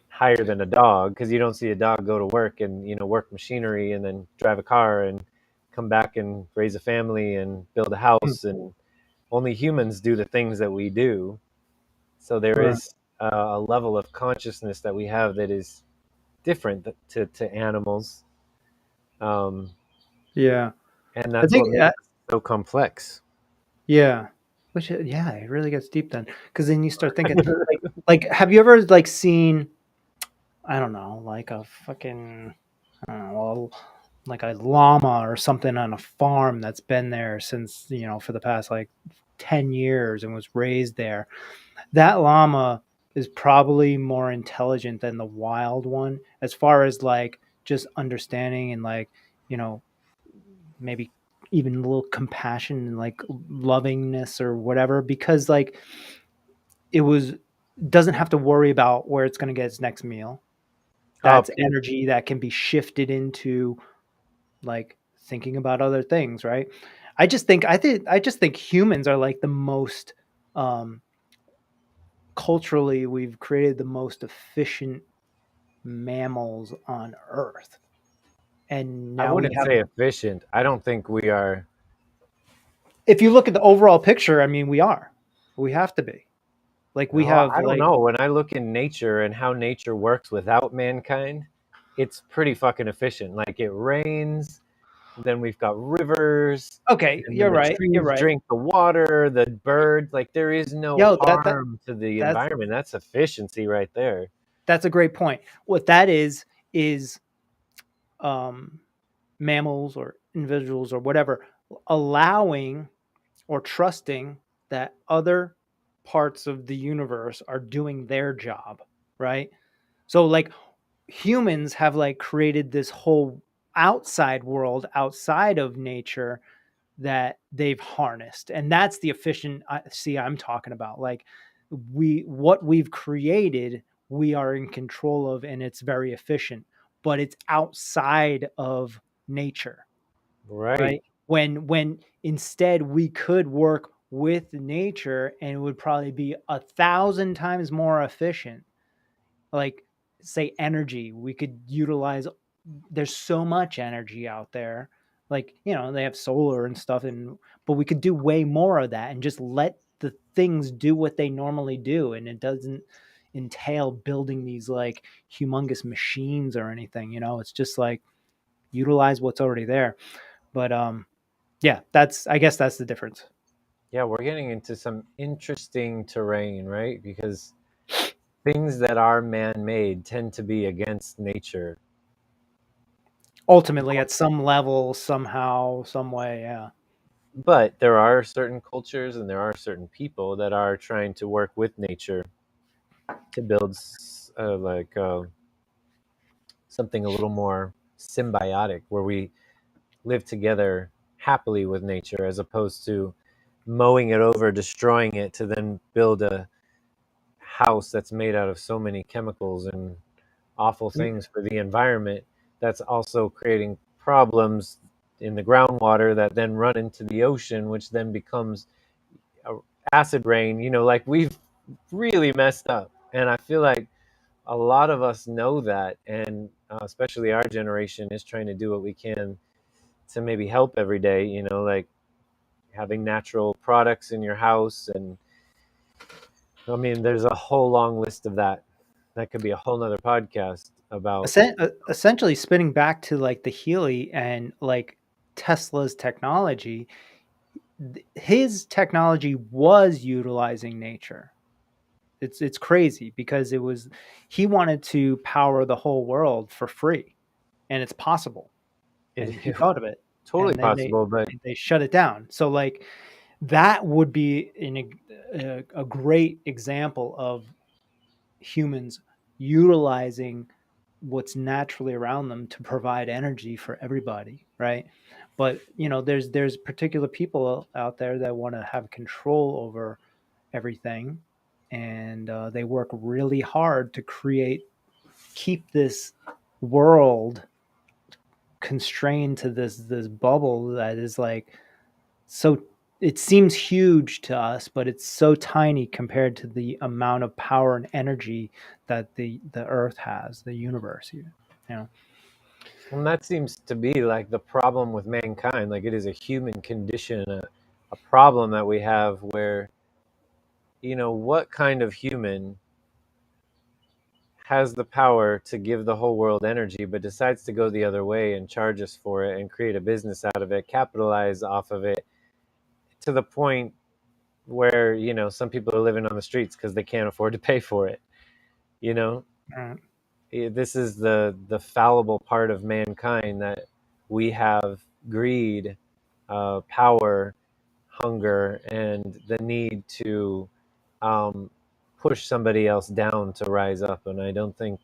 higher than a dog, because you don't see a dog go to work and work machinery and then drive a car and come back and raise a family and build a Hmm. house. And only humans do the things that we do. So there Right. is. a level of consciousness that we have that is different to animals, um, Yeah. and I that's think what makes us so complex. yeah. Which yeah, it really gets deep then, because then you start thinking like have you ever like seen, I don't know, like a fucking, I don't know, like a llama or something on a farm that's been there since, for the past like 10 years and was raised there. That llama is probably more intelligent than the wild one as far as like just understanding and like, you know, maybe even a little compassion and like lovingness or whatever, because like it was doesn't have to worry about where it's going to get its next meal. Oh, That's energy that can be shifted into like thinking about other things, right? I just think humans are like the most um culturally, we've created the most efficient mammals on earth. And I now we wouldn't have, say efficient. I don't think we are. if you look at the overall picture, I mean, we have to be like, we Oh, have I don't like, know. When I look in nature and how nature works without mankind, it's pretty fucking efficient. Like it rains, then we've got rivers, okay, and then you're the right. You're trees right. drink the water, the birds. Like there is no Yo, that harm to the that's environment. That's efficiency right there. that's a great point. What that is um mammals or individuals or whatever allowing or trusting that other parts of the universe are doing their job, right? So like humans have like created this whole outside world outside of nature that they've harnessed, and that's the efficient see I'm talking about. Like what we've created, we are in control of, and it's very efficient, but it's outside of nature, Right. right? When instead we could work with nature and it would probably be 1,000 times more efficient. Like, say, energy, we could utilize, there's so much energy out there, like, they have solar and stuff, and but we could do way more of that and just let the things do what they normally do, and it doesn't entail building these like humongous machines or anything. It's just like utilize what's already there. But yeah, I guess that's the difference. Yeah, we're getting into some interesting terrain, right? Because things that are man-made tend to be against nature. Ultimately, at some level, somehow, some way, yeah. But there are certain cultures and there are certain people that are trying to work with nature to build something a little more symbiotic, where we live together happily with nature, as opposed to mowing it over, destroying it, to then build a house that's made out of so many chemicals and awful things for the environment, that's also creating problems in the groundwater that then run into the ocean, which then becomes acid rain. Like we've really messed up. And I feel like a lot of us know that. And especially our generation is trying to do what we can to maybe help every day, like having natural products in your house. And I mean, there's a whole long list of that. That could be a whole nother podcast about. Essentially, spinning back to like the Healy and like Tesla's technology, his technology was utilizing nature. It's crazy because he wanted to power the whole world for free, and it's possible, and he It thought of it, totally and then possible, but they shut it down. So like that would be a great example of humans utilizing what's naturally around them to provide energy for everybody, right? But there's particular people out there that want to have control over everything, and they work really hard to keep this world constrained to this bubble that is like, so it seems huge to us, but it's so tiny compared to the amount of power and energy that the earth has, the universe even. You know. and that seems to be like the problem with mankind. Like it is a human condition, a problem that we have where, what kind of human has the power to give the whole world energy, but decides to go the other way and charge us for it and create a business out of it, capitalize off of it to the point where, some people are living on the streets because they can't afford to pay for it. You know, Right. this is the fallible part of mankind, that we have greed, power, hunger, and the need to um, push somebody else down to rise up. And I don't think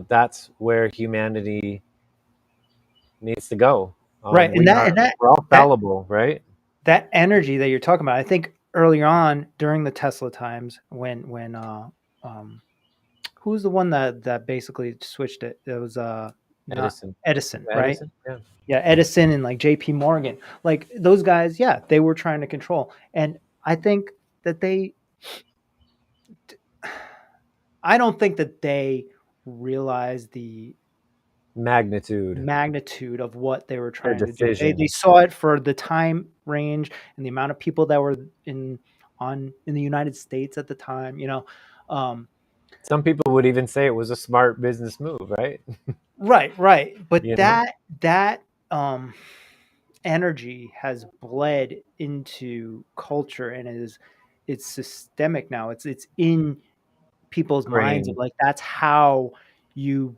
that's where humanity needs to go. Right. And We that are and that we're all that fallible, right? that energy that you're talking about, I think earlier on during the Tesla times when um who's the one that basically switched it? It was not Edison. Edison, right? Edison, yeah. Yeah, Edison and like JP Morgan. Like those guys, yeah, they were trying to control. And I think that I don't think that they realized the Magnitude, magnitude of what they were their trying to do. They decisions. saw it for the time range and the amount of people that were in the United States at the time. Um, Some people would even say it was a smart business move, right? right, right. But You know, that um, energy has bled into culture and it's systemic now. It's in people's minds of grain, like that's how you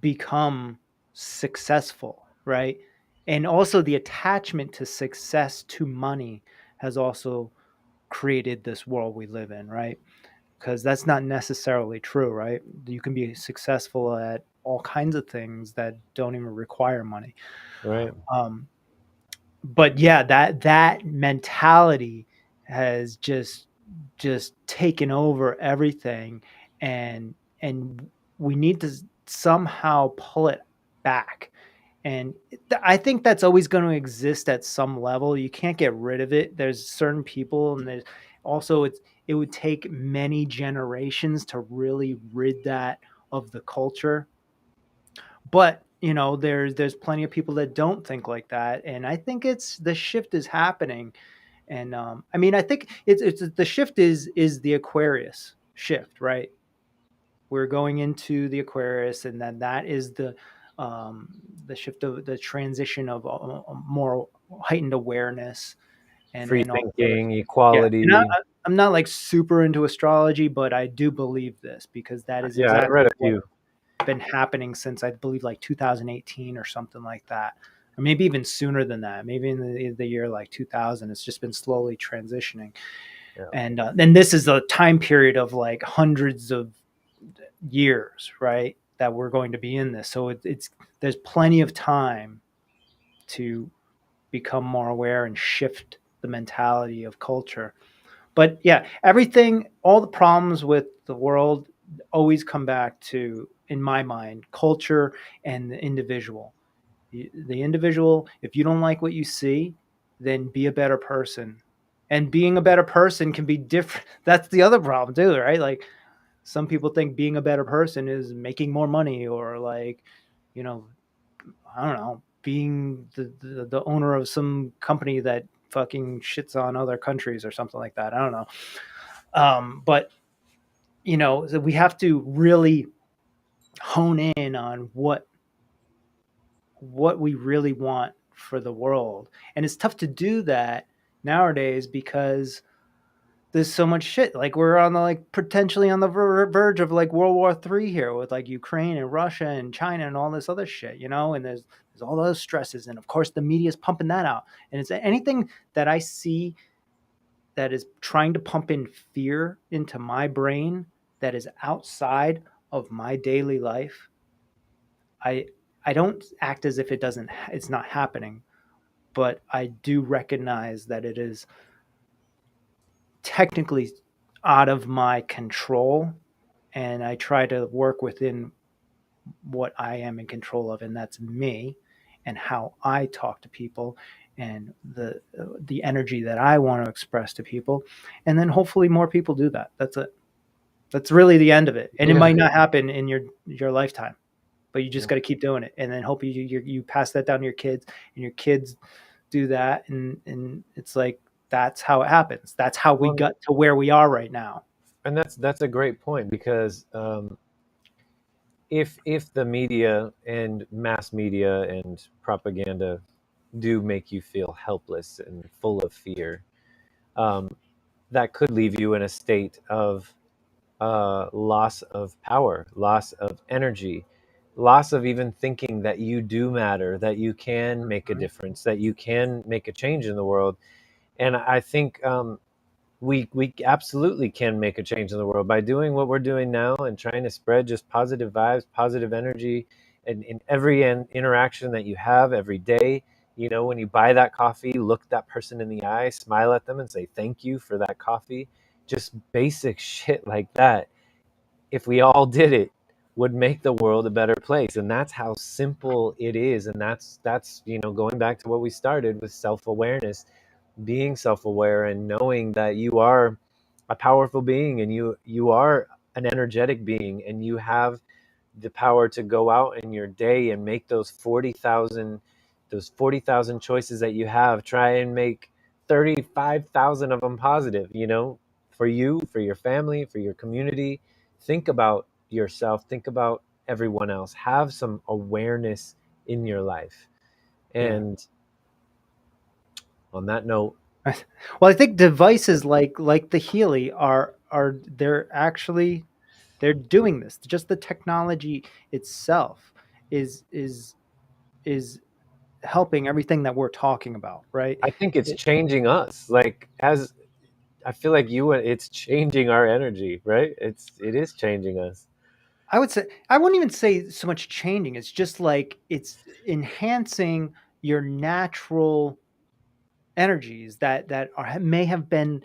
become successful, right? And also the attachment to success to money has also created this world we live in, right? Because that's not necessarily true, right? You can be successful at all kinds of things that don't even require money. right? Um, but yeah, that mentality has just taken over everything, and we need to somehow pull it back. And I think that's always going to exist at some level. You can't get rid of it. There's certain people, and there's also it would take many generations to really rid that of the culture. But there's plenty of people that don't think like that, and I think it's the shift is happening. And I mean, I think it's the shift is the Aquarius shift, right? We're going into the Aquarius, and then that is the shift of the transition of a more heightened awareness Free and all this other. thinking, Yeah, and equality. I'm not like super into astrology, but I do believe this because that is Yeah, I read exactly a what few. been happening since I believe like 2018 or something like that, or maybe even sooner than that. Maybe in the year like 2000, it's just been slowly transitioning. Yeah. And then this is a time period of like hundreds of years, right? That we're going to be in this, so it's there's plenty of time to become more aware and shift the mentality of culture. But yeah, everything, all the problems with the world always come back to, in my mind, culture and the individual. The individual, if you don't like what you see, then be a better person. And being a better person can be different. That's the other problem too, right? Like some people think being a better person is making more money or like, you know, I don't know, being the owner of some company that fucking shits on other countries or something like that. I don't know. But so we have to really hone in on what we really want for the world. And it's tough to do that nowadays because there's so much shit. Like we're on the like potentially on the verge of like World War III here with like Ukraine and Russia and China and all this other shit, and there's all those stresses, and of course the media is pumping that out. And it's anything that I see that is trying to pump in fear into my brain that is outside of my daily life. I don't act as if it's not happening, but I do recognize that it is technically out of my control, and I try to work within what I am in control of, and that's me and how I talk to people and the energy that I want to express to people, and then hopefully more people do that. That's it. That's really the end of it, and it Yeah. might not happen in your lifetime, but you just Yeah. got to keep doing it, and then hope you pass that down to your kids, and your kids do that, and it's like that's how it happens. That's how we Well, got to where we are right now. And that's a great point, because if the media and mass media and propaganda do make you feel helpless and full of fear, um, that could leave you in a state of loss of power, loss of energy, loss of even thinking that you do matter, that you can make a Mhm. difference, that you can make a change in the world. And I think we absolutely can make a change in the world by doing what we're doing now and trying to spread just positive vibes, positive energy, and in every interaction that you have every day. You know, when you buy that coffee, look that person in the eye, smile at them, and say thank you for that coffee. Just basic shit like that, if we all did it, would make the world a better place. And that's how simple it is. And that's going back to what we started with, self-awareness, being self-aware and knowing that you are a powerful being, and you are an energetic being, and you have the power to go out in your day and make those 40,000 choices that you have. Try and make 35,000 of them positive, for you, for your family, for your community. Think about yourself, think about everyone else, have some awareness in your life. Yeah. And on that note, Well, I think devices like the Healy are they're doing this. Just the technology itself is helping everything that we're talking about, right? I think it's It, changing us. Like, as I feel like it's changing our energy, right? It is changing us. I would say I wouldn't even say so much changing. It's just like it's enhancing your natural energies that may have been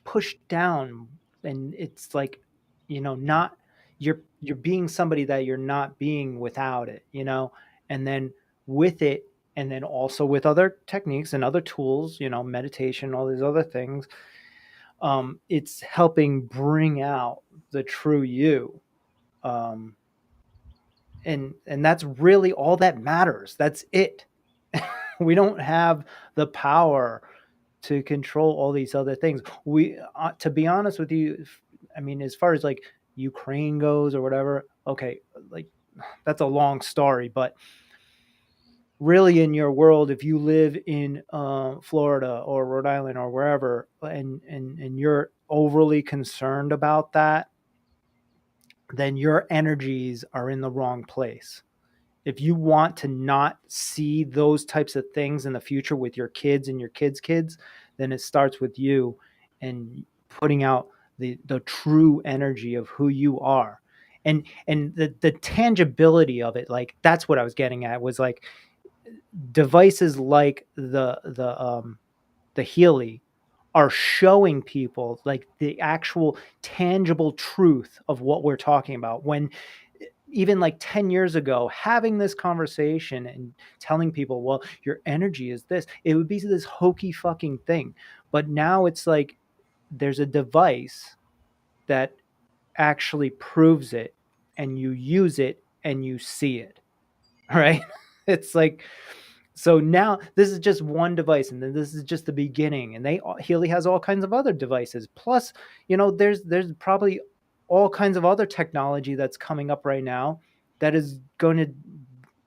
pushed down, and it's like, not you're being somebody that you're not being without it. And then with it, and then also with other techniques and other tools, meditation, all these other things, it's helping bring out the true you. um and that's really all that matters. That's it. We don't have the power to control all these other things. We, to be honest with you, I mean, as far as like Ukraine goes or whatever, okay, like that's a long story, but really in your world, if you live in Florida or Rhode Island or wherever, and you're overly concerned about that, then your energies are in the wrong place. If you want to not see those types of things in the future with your kids and your kids' kids, then it starts with you and putting out the true energy of who you are. And the tangibility of it, like that's what I was getting at, was like devices like the Healy are showing people like the actual tangible truth of what we're talking about. When even like 10 years ago, having this conversation and telling people, well, your energy is this, it would be this hokey fucking thing. But now it's like there's a device that actually proves it, and you use it and you see it, right? It's like, so now this is just one device, and then this is just the beginning. And Healy has all kinds of other devices. Plus, there's probably all kinds of other technology that's coming up right now that is going to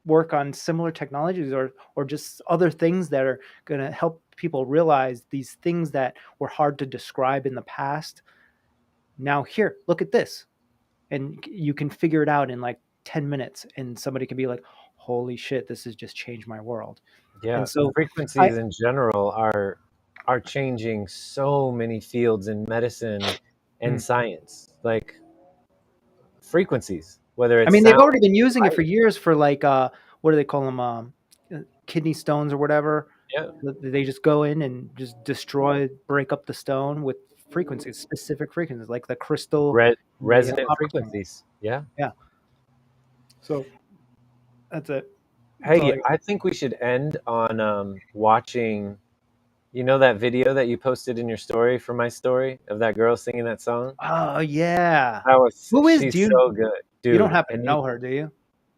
work on similar technologies, or just other things that are going to help people realize these things that were hard to describe in the past. Now here, look at this, and you can figure it out in like 10 minutes, and somebody can be like, holy shit, this has just changed my world. Yeah, And so I frequencies in general are changing so many fields in medicine and mm. science. Like, frequencies, whether I it's mean, they've sound, already been using it light. for years for like what do they call them? Kidney stones or whatever. Yeah, They just go in and just destroy, break up the stone with frequencies, specific frequencies, like the crystal and the resonant copper stone. frequencies. Yeah. Yeah. So that's it. That's all Hey, I got. I think we should end on watching. You know that video that you posted in your story for my story of that girl singing that song? Oh yeah. That was Who is? Do She's you so good, you don't dude. happen to And know her, do you?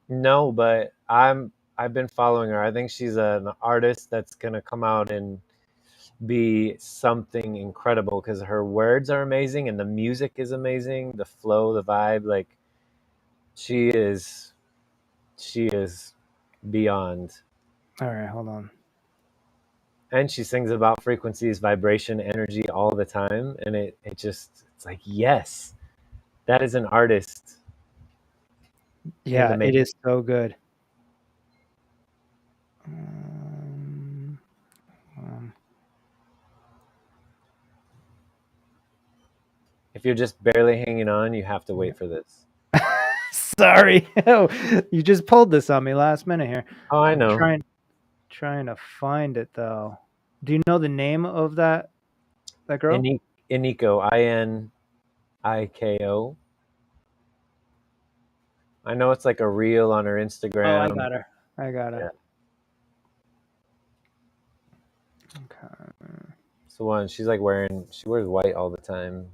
no, but I've been following her. I think she's an artist that's gonna come out in be something incredible because her words are amazing and the music is amazing, the flow, the vibe. Like she is, she is beyond. All right, hold on. And she sings about frequencies, vibration, energy all the time, and it just it's like yes, that is an artist in the Yeah, it making. is so good. Um, um, If you're just barely hanging on, you have to wait for this. Sorry, you just pulled this on me last minute here. Oh, I I'm know. trying to find it though. Do you know the name of that girl? Iniko, Iniko. I know it's like a reel on her Oh, I Instagram. got her. I got Yeah, her. Okay. it's the one. She's like wearing. She wears white all the time.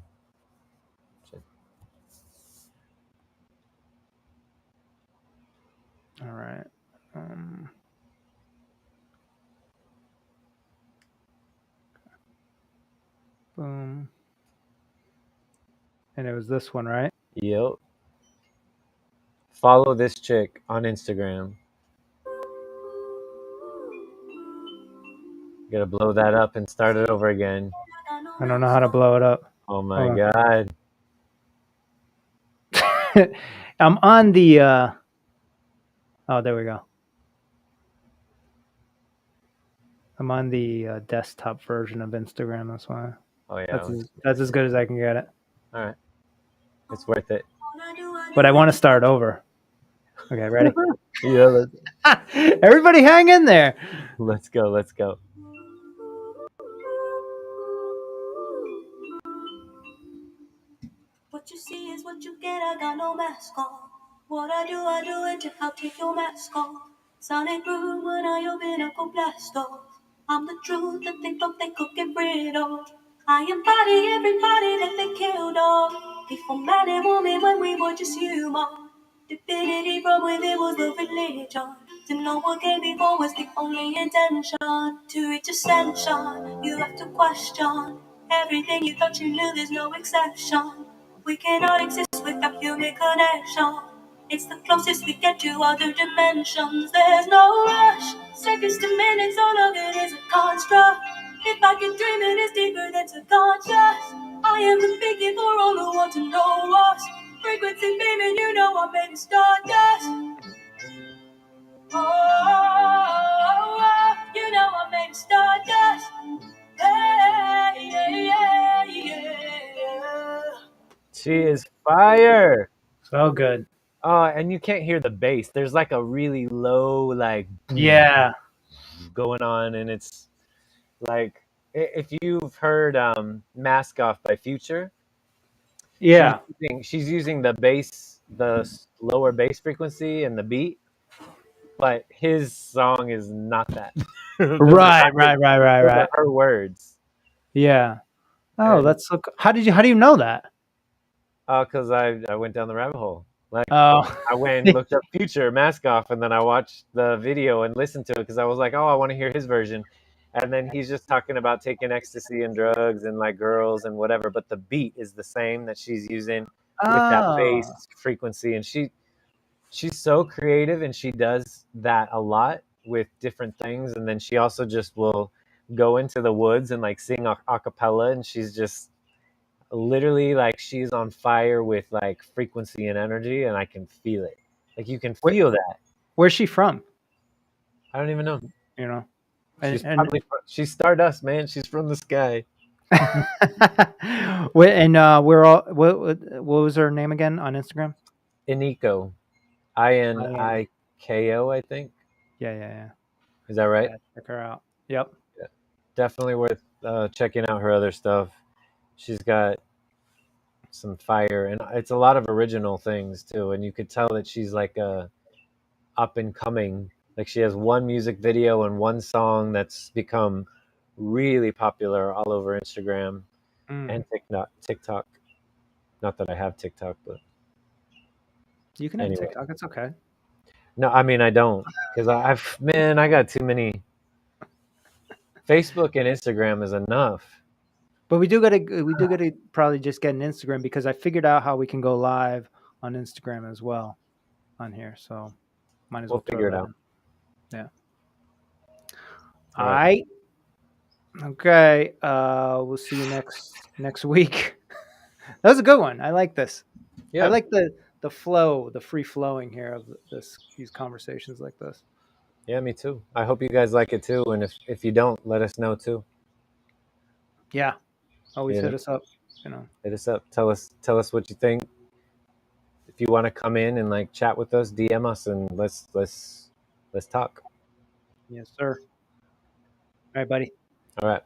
All right. Um, boom. And it was this one, right? Yep. Follow this chick on Instagram. You gotta blow that up and start it over again. I don't know how to blow it up. Oh my Hold god. on. I'm on the oh, there we go. I'm on the desktop version of Instagram. That's why. Oh yeah. That's as good as I can get it. All right. It's worth it. But I want to start over. Okay, ready? Yeah. Everybody, hang in there. Let's go. Let's go. What you see is what you get, I got no mask on. What I do it if I take your mask off. Sonic boom when I open up a blast off. I'm the truth that they thought they could get rid of. I embody everybody that they killed off. Before man and woman when we were just human. Divinity from within was the religion. To know what came before was the only intention. To reach ascension, you have to question. Everything you thought you knew, there's no exception. We cannot exist without human connection. It's the closest we get to other dimensions. There's no rush. Seconds to minutes, all of it is a construct. If I can dream it is deeper than subconscious. I am the beacon for all who want to know us. Frequency beaming, you know I'm made of stardust. Oh, you know I'm made of stardust. Hey, yeah, yeah, yeah. She is fire. So good. Oh, and you can't hear the bass. There's like a really low, like boom Yeah. going on, and it's like if you've heard "Mask Off" by Future, Yeah. she's using the bass, the lower bass frequency and the beat, but his song is not that. Right. Right. Right. Right. Those are Right. her words, Yeah. Oh, and that's so. How do you know that? because I went down the rabbit hole. Like Oh. I went and looked up Future Mask Off, and then I watched the video and listened to it because I was like, oh, I want to hear his version. And then he's just talking about taking ecstasy and drugs and like girls and whatever, but the beat is the same that she's using with that Oh. bass frequency, and she's so creative and she does that a lot with different things, and then she also just will go into the woods and like sing a cappella, and she's just literally like she's on fire with like frequency and energy, and I can feel it. Like you can Where, feel that. where's she from? I don't even know. You know. She's And probably she's Stardust, man. She's from the sky. and we're all. What was her name again on Instagram? Iniko, Diane. Iniko, I think. Yeah. Yeah. Yeah. Is that right? Yeah. Check her out. Yep. Yeah. Definitely worth checking out her other stuff. She's got some fire, and it's a lot of original things too. And you could tell that she's like a up and coming. Like she has one music video and one song that's become really popular all over Instagram Mm. and TikTok. TikTok. Not that I have TikTok, but You can have anyway. TikTok. It's okay. No, I mean I don't because I've man, I got too many. Facebook and Instagram is enough. But we do gotta probably just get an Instagram because I figured out how we can go live on Instagram as well on here. So might as We'll well throw figure it that out. in. Yeah. All All right. right. Okay. We'll see you next week. That was a good one. I like this. Yeah. I like the flow, the free flowing here of these conversations like this. Yeah, me too. I hope you guys like it too. And if you don't, let us know too. Yeah. Always You hit know, us up. You know. hit us up. Tell us what you think. If you want to come in and like chat with us, DM us and let's talk. Yes, sir. All right, buddy. All right.